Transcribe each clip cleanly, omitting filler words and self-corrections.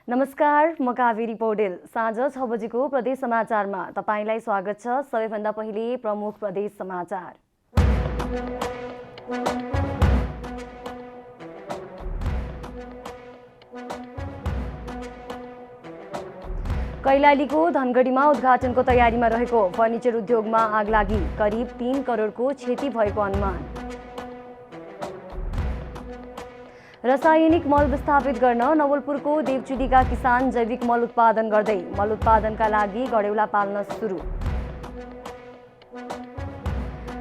नमस्कार, म कावेरी पौडेल। साँझ 6 बजेको प्रदेश समाचारमा तपाईलाई स्वागत छ। सबैभन्दा पहिले प्रमुख प्रदेश समाचार। कैलालीको धनगढीमा उद्घाटनको तयारीमा रहेको फर्निचर उद्योगमा आगलागी, करिब 3 करोडको क्षति भएको अनुमान। रासायनिक मल विस्थापित गर्न नवलपुरको देवचुलीका किसान जैविक मल उत्पादन गर्दै मल उत्पादनका लागि गडेउला पाल्न सुरु।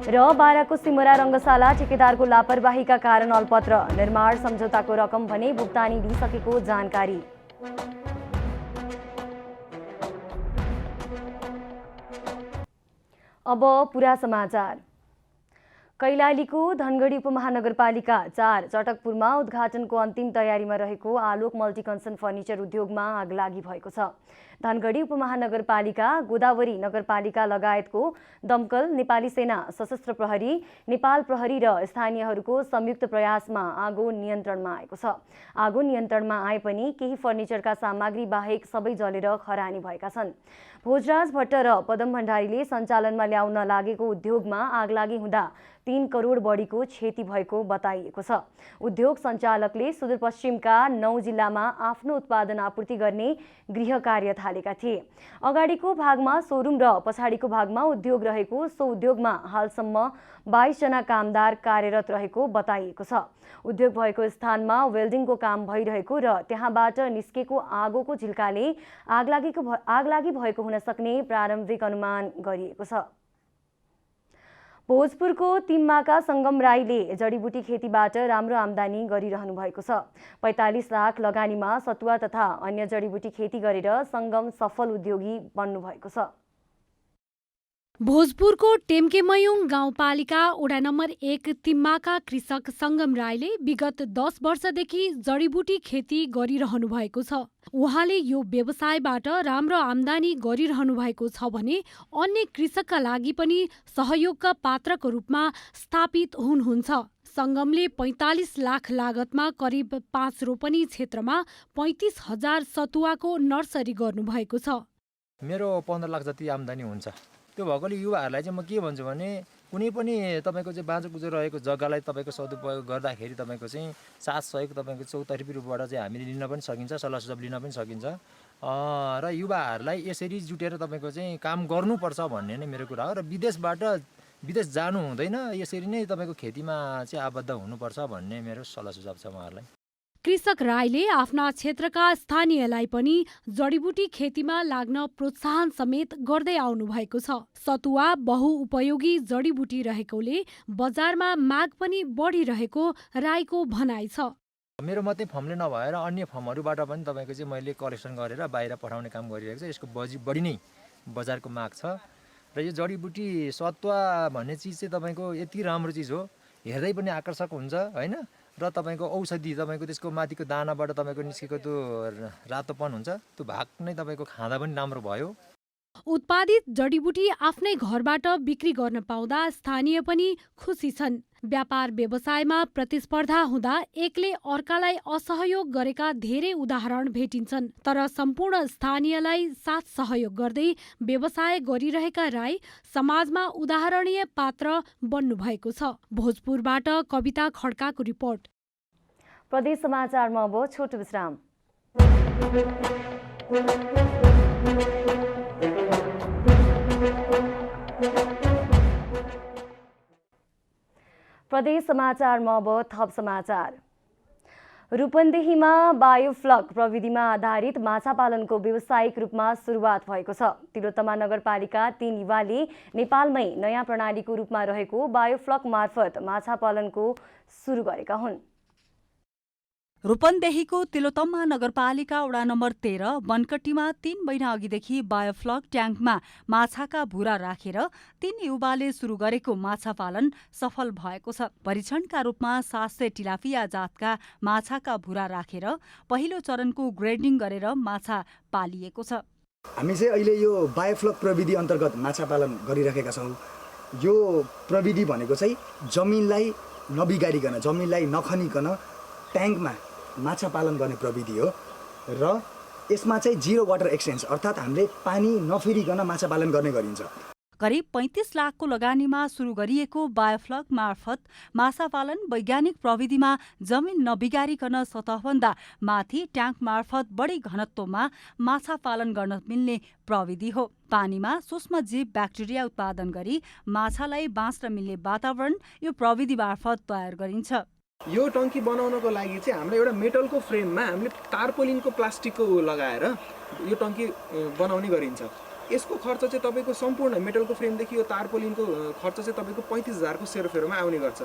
र बाराको सिमरा रङ्गशाला ठेकेदारको लापरवाहीका कारण अल्पत्र, निर्माण सम्झौताको रकम भने भुक्तानी दिइसकेको जानकारी। अब पुरा समाचार। कैलालीको धनगढी उपमहानगरपालिका 4 चटकपुरमा उद्घाटनको अन्तिम तयारीमा रहेको आलोक मल्टिकन्सन फर्निचर उद्योगमा आगलागी भएको छ। धनगढी उपमहानगरपालिका, गोदावरी नगरपालिका लगायतको दमकल, नेपाली सेना, सशस्त्र प्रहरी, नेपाल प्रहरी र स्थानीयहरूको संयुक्त प्रयासमा आगो नियन्त्रणमा आएको छ। आगो नियन्त्रणमा आए पनि केही फर्निचरका सामग्री बाहेक सबै जलेर खरानी भएका छन्। भोजराज भट्ट र पदम भण्डारीले सञ्चालनमा ल्याउन लागेको उद्योगमा आगलागी हुँदा 3 करोड बढीको क्षति भएको बताइएको छ। उद्योग सञ्चालकले सुदूरपश्चिमका 9 जिल्लामा आफ्नो उत्पादन आपूर्ति गर्ने गृह कार्य थालेका थिए। अगाडिको भागमा सोरुम र पछाडिको भागमा उद्योग रहेको सो उद्योगमा हालसम्म 22 जना कामदार कार्यरत रहेको बताइएको छ। उद्योग भएको स्थानमा वेल्डिङको काम भइरहेको र त्यहाँबाट निस्केको आगोको झिल्काले आगलागी भएको हुन सक्ने प्रारम्भिक अनुमान गरिएको छ। भोजपुरको तिम्माका सङ्गम राईले जडीबुटी खेतीबाट राम्रो आम्दानी गरिरहनु भएको छ। 45 लाख लगानीमा सतुवा तथा अन्य जडीबुटी खेती गरेर सङ्गम सफल उद्योगी बन्नु भएको छ। भोजपुरको टेम्केमयुङ गाउँपालिका वडा नम्बर 1 तिम्माका कृषक सङ्गम राईले विगत 10 वर्षदेखि जडीबुटी खेती गरिरहनु भएको छ। उहाँले यो व्यवसायबाट राम्रो आम्दानी गरिरहनु भएको छ भने अन्य कृषकका लागि पनि सहयोगका पात्रको रूपमा स्थापित हुनुहुन्छ। सङ्गमले 45 लाख लागतमा करिब 5 रोपनी क्षेत्रमा 35,000 सतुवाको नर्सरी गर्नुभएको छ। मेरो 15 लाख जति आम्दानी हुन्छ। त्यो भएकोले युवाहरूलाई चाहिँ म के भन्छु भने कुनै पनि तपाईँको चाहिँ बाँझो कुचो रहेको जग्गालाई तपाईँको सदुपयोग गर्दाखेरि तपाईँको चाहिँ साथ सहयोग तपाईँको चौतर्फी रूपबाट चाहिँ हामीले लिन पनि सकिन्छ, सल्लाह सुझाव लिन पनि सकिन्छ। र युवाहरूलाई यसरी जुटेर तपाईँको चाहिँ काम गर्नुपर्छ भन्ने नै मेरो कुरा हो। र विदेश जानु हुँदैन, यसरी नै तपाईँको खेतीमा चाहिँ आबद्ध हुनुपर्छ भन्ने मेरो सल्लाह सुझाव छ उहाँहरूलाई। कृषक राईले आफ्ना क्षेत्रका स्थानीयलाई पनि जडीबुटी खेतीमा लाग्न प्रोत्साहन समेत गर्दै आउनु भएको छ। सतुवा बहुउपयोगी जडीबुटी रहेकोले बजारमा माग पनि बढिरहेको राईको भनाइ छ। मेरो मात्रै फर्मले नभएर अन्य फर्महरूबाट पनि तपाईँको चाहिँ मैले कलेक्सन गरेर बाहिर पठाउने काम गरिरहेको छ। यसको बढी नै बजारको माग छ। र यो जडीबुटी सतुवा भन्ने चिज चाहिँ तपाईँको यति राम्रो चिज हो, हेर्दै पनि आकर्षक हुन्छ होइन। र तपाईँको औषधि तपाईँको त्यसको माथिको दानाबाट तपाईँको निस्केको त्यो रातोपन हुन्छ, त्यो भाग नै तपाईँको खाँदा पनि राम्रो भयो। उत्पादित जडीबुटी आफ्नै घरबाट बिक्री गर्न पाउँदा स्थानीय पनि खुसी छन्। व्यापार व्यवसायमा प्रतिस्पर्धा हुँदा एकले अर्कालाई असहयोग गरेका धेरै उदाहरण भेटिन्छन्। तर सम्पूर्ण स्थानीयलाई साथ सहयोग गर्दै व्यवसाय गरिरहेका राई समाजमा उदाहरणीय पात्र बन्नु भएको छ। भोजपुरबाट कविता खड्काको रिपोर्ट। प्रदेश समाचारमा अब छोटो विश्राम। प्रदेश समाचारमा अब थप समाचार। रूपन्देहीमा बायोफ्लक प्रविधिमा आधारित माछा पालनको व्यावसायिक रूपमा सुरुवात भएको छ। तिलोत्तमा नगरपालिका 3 युवाले नेपालमै नयाँ प्रणालीको रूपमा रहेको बायोफ्लक मार्फत माछा पालनको सुरु गरेका हुन्। रूपन्देहीको तिलोत्तमा नगरपालिका वडा नम्बर 13 बनकट्टीमा 3 महिना अघिदेखि बायोफ्लक ट्याङ्कमा माछाका भुरा राखेर 3 युवाले सुरु गरेको माछा पालन सफल भएको छ। परीक्षणका रूपमा 700 टिलापिया जातका माछाका भुरा राखेर पहिलो चरणको ग्रेडिङ गरेर माछा पालिएको छ। हामी चाहिँ अहिले यो बायोफ्लक प्रविधि अन्तर्गत माछा पालन गरिरहेका छौँ। यो प्रविधि भनेको चाहिँ जमिनलाई नबिगारिकन, जमिनलाई नखनिकन ट्याङ्कमा माछा पालन गर्ने प्रविधि हो र यसमा चाहिँ 0 वाटर एक्सचेन्ज अर्थात् हामीले पानी नफेरिकन माछा पालन गर्ने गरिन्छ। करिब 35 लाखको लगानीमा सुरु गरिएको बायोफ्लक मार्फत माछा पालन वैज्ञानिक प्रविधिमा जमिन नबिगारिकन सतहभन्दा माथि ट्याङ्क मार्फत बढी घनत्वमा माछा पालन गर्न मिल्ने प्रविधि हो। पानीमा सूक्ष्म जीव ब्याक्टेरिया उत्पादन गरी माछालाई बाँच्न मिल्ने वातावरण यो प्रविधि मार्फत तयार गरिन्छ। यो टङ्की बनाउनको लागि चाहिँ हामीले एउटा मेटलको फ्रेममा हामीले टार्पोलिनको प्लास्टिकको लगाएर यो टङ्की बनाउने गरिन्छ। यसको खर्च चाहिँ तपाईँको सम्पूर्ण मेटलको फ्रेमदेखि यो तारपोलिनको खर्च चाहिँ तपाईँको 35,000 को सेरोफेरोमा आउने गर्छ।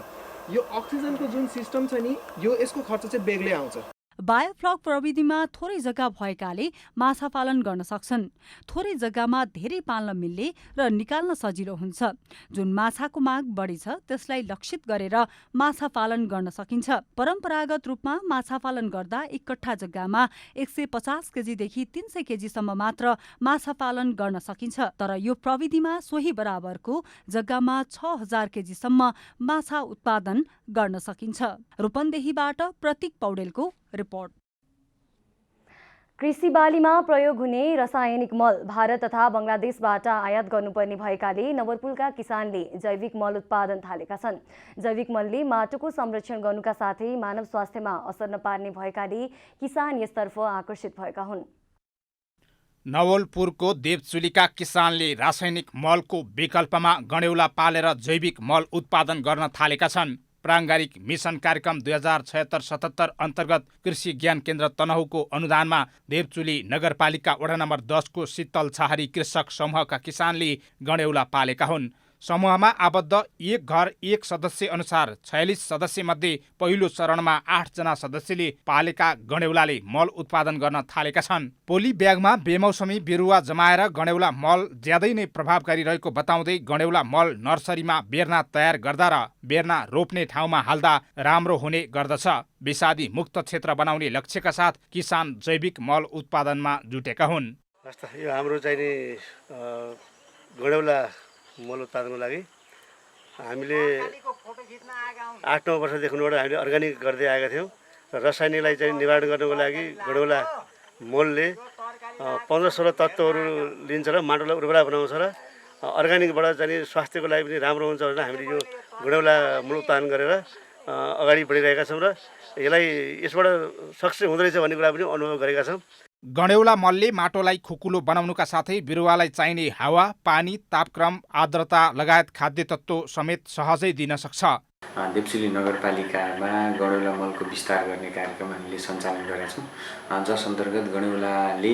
यो अक्सिजनको जुन सिस्टम छ नि यो यसको खर्च चाहिँ बेग्लै आउँछ। बायोफ्लक प्रविधिमा थोरै जग्गा भएकाले माछा पालन गर्न सक्छन्। थोरै जग्गामा धेरै पाल्न मिल्ने र निकाल्न सजिलो हुन्छ। जुन माछाको माग बढी छ त्यसलाई लक्षित गरेर माछा पालन गर्न सकिन्छ। परम्परागत रूपमा माछा पालन गर्दा एक कट्ठा जग्गामा 150 केजीदेखि 300 केजीसम्म मात्र माछा पालन गर्न सकिन्छ। तर यो प्रविधिमा सोही बराबरको जग्गामा 6000 केजीसम्म माछा उत्पादन गर्न सकिन्छ। रूपन्देहीबाट प्रतीक पौडेलको रिपोर्ट। कृषि बालीमा प्रयोग हुने रासायनिक मल भारत तथा बंगलादेशबाट आयात गर्नुपर्ने भएकाले नवलपुरका किसानले जैविक मल उत्पादन थालेका छन्। जैविक मलले माटोको संरक्षण गर्नुका साथै मानव स्वास्थ्यमा असर नपार्ने भएकाले किसान यसतर्फ आकर्षित भएका हुन्। नवलपुरको देवचुलीका किसानले रासायनिक मलको विकल्पमा गणेउला पालेर जैविक मल उत्पादन गर्न थालेका छन्। प्राङ्गारिक मिसन कार्यक्रम 2076-77 अन्तर्गत कृषि ज्ञान केन्द्र तनहुको अनुदानमा देवचुली नगरपालिका वडा नम्बर 10 को शीतल छहारी कृषक समूहका किसानले गणेउला पालेका हुन्। समूहमा आबद्ध एक घर एक सदस्य अनुसार 46 सदस्य मध्ये पहिलो चरणमा 8 जना सदस्यले पालेका गणेउलाले मल उत्पादन गर्न थालेका छन्। पोली ब्यागमा बेमौसमी बिरुवा जमाएर गणेउला मल ज्यादै नै प्रभावकारी रहेको बताउँदै गणेउला मल नर्सरीमा बेर्ना तयार गर्दा र बेर्ना रोप्ने ठाउँमा हाल्दा राम्रो हुने गर्दछ। विषादी मुक्त क्षेत्र बनाउने लक्ष्यका साथ किसान जैविक मल उत्पादनमा जुटेका हुन्। यो हाम्रो चाहिने गणेउला मल उत्पादनको लागि हामीले 8-9 वर्षदेखिबाट हामीले अर्ग्यानिक गर्दै आएका थियौँ र रासायनिकलाई चाहिँ निवारण गर्नको लागि गणेउला मलले 15-16 तत्त्वहरू लिन्छ र माटोलाई उर्वरा बनाउँछ र अर्ग्यानिकबाट चाहिँ स्वास्थ्यको लागि पनि राम्रो हुन्छ भनेर हामीले यो गणेउला मल उत्पादन गरेर अगाडि बढिरहेका छौँ र यसबाट सक्सेस हुँदैछ भन्ने कुरा पनि अनुभव गरेका छौँ। गणेउला मलले माटोलाई खुकुलो बनाउनुका साथै बिरुवालाई चाहिने हावा, पानी, तापक्रम, आर्द्रता लगायत खाद्य तत्त्व समेत सहजै दिन सक्छ। देवचुली नगरपालिकामा गणेउला मलको विस्तार गर्ने कार्यक्रम हामीले सञ्चालन गरेका छौँ, जस अन्तर्गत गणेउलाले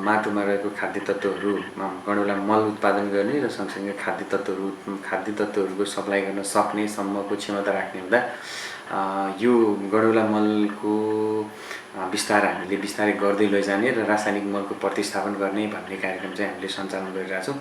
माटोमा रहेको खाद्य तत्त्वहरूमा गणेउला मल उत्पादन गर्ने र सँगसँगै खाद्य तत्त्वहरूको सप्लाई गर्न सक्ने सम्मको क्षमता राख्ने हुँदा यो गणेउला मलको विस्तार हामीले बिस्तारै गर्दै लैजाने र रासायनिक मलको प्रतिस्थापन गर्ने भन्ने कार्यक्रम चाहिँ हामीले सञ्चालन गरिरहेका छौँ।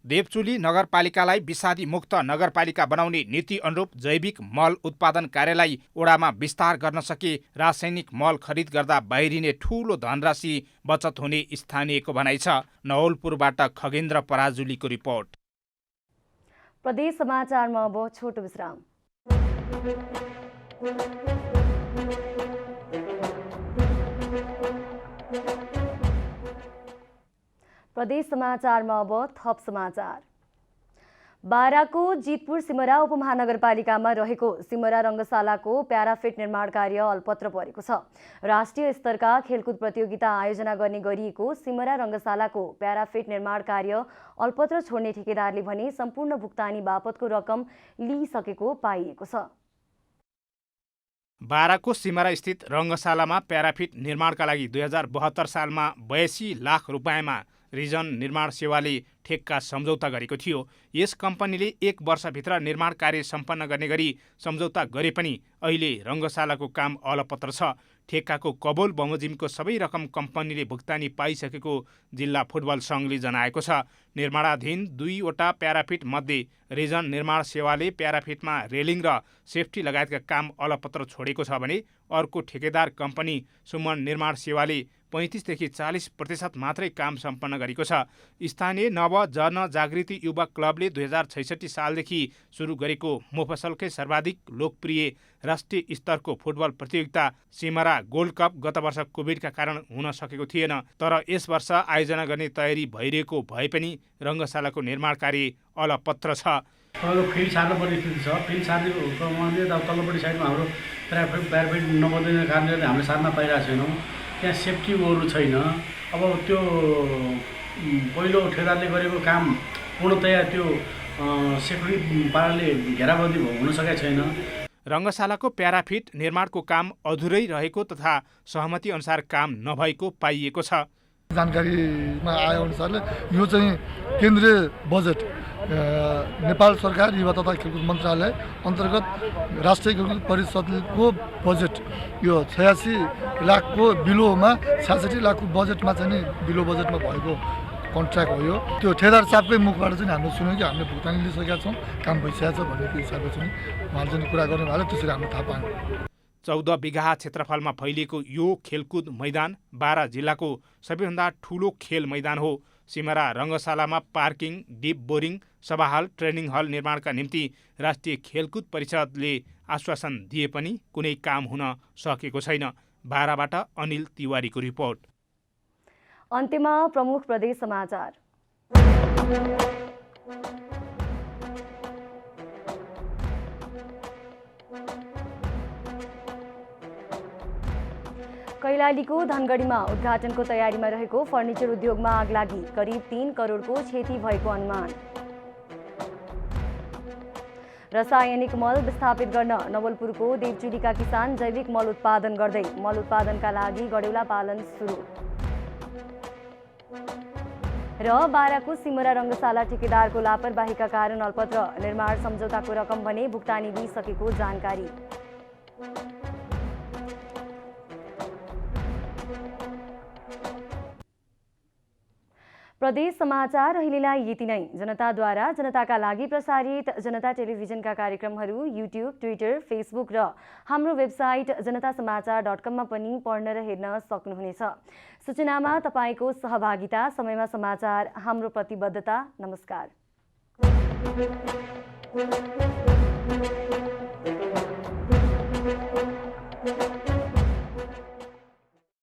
देवचुली नगरपालिकालाई विषादी मुक्त नगरपालिका बनाउने नीति अनुरूप जैविक मल उत्पादन कार्यलाई ओडामा विस्तार गर्न सके रासायनिक मल खरिद गर्दा बाहिरिने ठूलो धनराशि बचत हुने स्थानीयको भनाइ छ। नवलपुरबाट खगेन्द्र पराजुलीको रिपोर्ट। प्रदेश समाचारमा अब छोटो विश्राम। प्रदेश समाचारमा अब थप समाचार। बाराको जितपुर सिमरा उपमहानगरपालिकामा रहेको सिमरा रङ्गशालाको प्याराफिट निर्माण कार्य अल्पत्र परेको छ। राष्ट्रिय स्तरका खेलकुद प्रतियोगिता आयोजना गर्ने गरिएको सिमरा रङ्गशालाको प्याराफिट निर्माण कार्य अल्पत्र छोड्ने ठेकेदारले भने सम्पूर्ण भुक्तानी बापतको रकम लिइसकेको पाइएको छ। बाराको सिमरा स्थित रङ्गशालामा प्याराफिट निर्माणका लागि 2072 सालमा 82 लाख रुपियाँमा रिजन निर्माण सेवाले ठेक्का सम्झौता गरेको थियो। यस कम्पनीले 1 वर्षभित्र निर्माण कार्य सम्पन्न गर्ने गरी सम्झौता गरे पनि अहिले रङ्गशालाको काम अलपत्र छ। ठेक्काको कबोल बमोजिमको सबै रकम कम्पनीले भुक्तानी पाइसकेको जिल्ला फुटबल सङ्घले जनाएको छ। निर्माणाधीन 2 वटा प्याराफिट मध्ये रिजन निर्माण सेवाले प्याराफिटमा रेलिङ र सेफ्टी लगायतका काम अलपत्र छोडेको छ भने अर्को ठेकेदार कम्पनी सुमन निर्माण सेवाले 35 देखि 40% मात्रै काम सम्पन्न गरेको छ। स्थानीय नव जनजागृति युवा क्लबले 2066 सालदेखि सुरु गरेको मोफसलकै सर्वाधिक लोकप्रिय राष्ट्रिय स्तरको फुटबल प्रतियोगिता सिमरा गोल्ड कप गत वर्ष कोभिडका कारण हुन सकेको थिएन। तर यस वर्ष आयोजना गर्ने तयारी भइरहेको भए पनि रङ्गशालाको निर्माण कार्य अलपत्र छ। फिल्ड सार्नु पर्ने स्थिति छ। फिल्ड सार्नेको क्रममा तल्लोपट्टि साइडमा हाम्रो प्याराफिट नबनिदिने कारणले हामीले सार्न पाइरहेको छैनौँ। त्यहाँ सेफ्टी ओहरू छैन। अब त्यो पहिलो ठेकेदारले गरेको काम पूर्णतया त्यो सेफ्टी पाराले घेराबन्दी हुन सकेको छैन। रङ्गशालाको प्याराफिट निर्माणको काम अधुरै रहेको तथा सहमति अनुसार काम नभएको पाइएको छ। जानकारीमा आएअनुसारले यो चाहिँ केन्द्रीय बजेट नेपाल सरकार युवा तथा खेलकुद मन्त्रालय अन्तर्गत राष्ट्रिय खेलकुद परिषदको बजेट यो 86 लाखको बिलोमा 66 लाखको बजेटमा चाहिँ नि बिलो बजेटमा भएको कन्ट्र्याक्ट हो यो। त्यो ठेकेदार साहबकै मुखबाट चाहिँ हामीले सुन्यौँ कि हामीले भुक्तानी लिइसकेका छौँ, काम भइसकेको छ भन्ने हिसाबले चाहिँ उहाँले चाहिँ कुरा गर्नुभयो, त्यसरी हामीले थाहा पायौँ। 14 बिघा क्षेत्रफलमा फैलिएको यो खेलकुद मैदान 12 जिल्लाको सबैभन्दा ठुलो खेल मैदान हो। सिमरा रङ्गशालामा पार्किङ, डिप बोरिङ, सभा हल, ट्रेनिङ हल निर्माणका निम्ति राष्ट्रिय खेलकुद परिषदले आश्वासन दिए पनि कुनै काम हुन सकेको छैन। बाराबाट अनिल तिवारीको रिपोर्ट। अन्त्यमा प्रमुख प्रदेश समाचार। कैलालीको धनगढीमा उद्घाटनको तयारीमा रहेको फर्निचर उद्योगमा आगलागी, करिब 3 करोडको क्षति भएको अनुमान। रासायनिक मल विस्थापित गर्न नवलपुरको देवचुलीका किसान जैविक मल उत्पादन गर्दै मल उत्पादनका लागि गडेउला पालन सुरु। र बाराको सिमरा रङ्गशाला ठेकेदारको लापरवाहीका कारण अल्पत्र निर्माण सम्झौताको रकम भने भुक्तानी दिइसकेको जानकारी। प्रदेश समाचार अहिलेलाई यति नै। जनताद्वारा जनताका लागि प्रसारित जनता टेलिभिजनका कार्यक्रमहरू युट्युब, ट्विटर, फेसबुक र हाम्रो वेबसाइट जनतासमाचार.com मा पनि पढ्न र हेर्न सक्नुहुनेछ। सूचनामा तपाईको सहभागिता, समयमा समाचार हाम्रो प्रतिबद्धता। नमस्कार।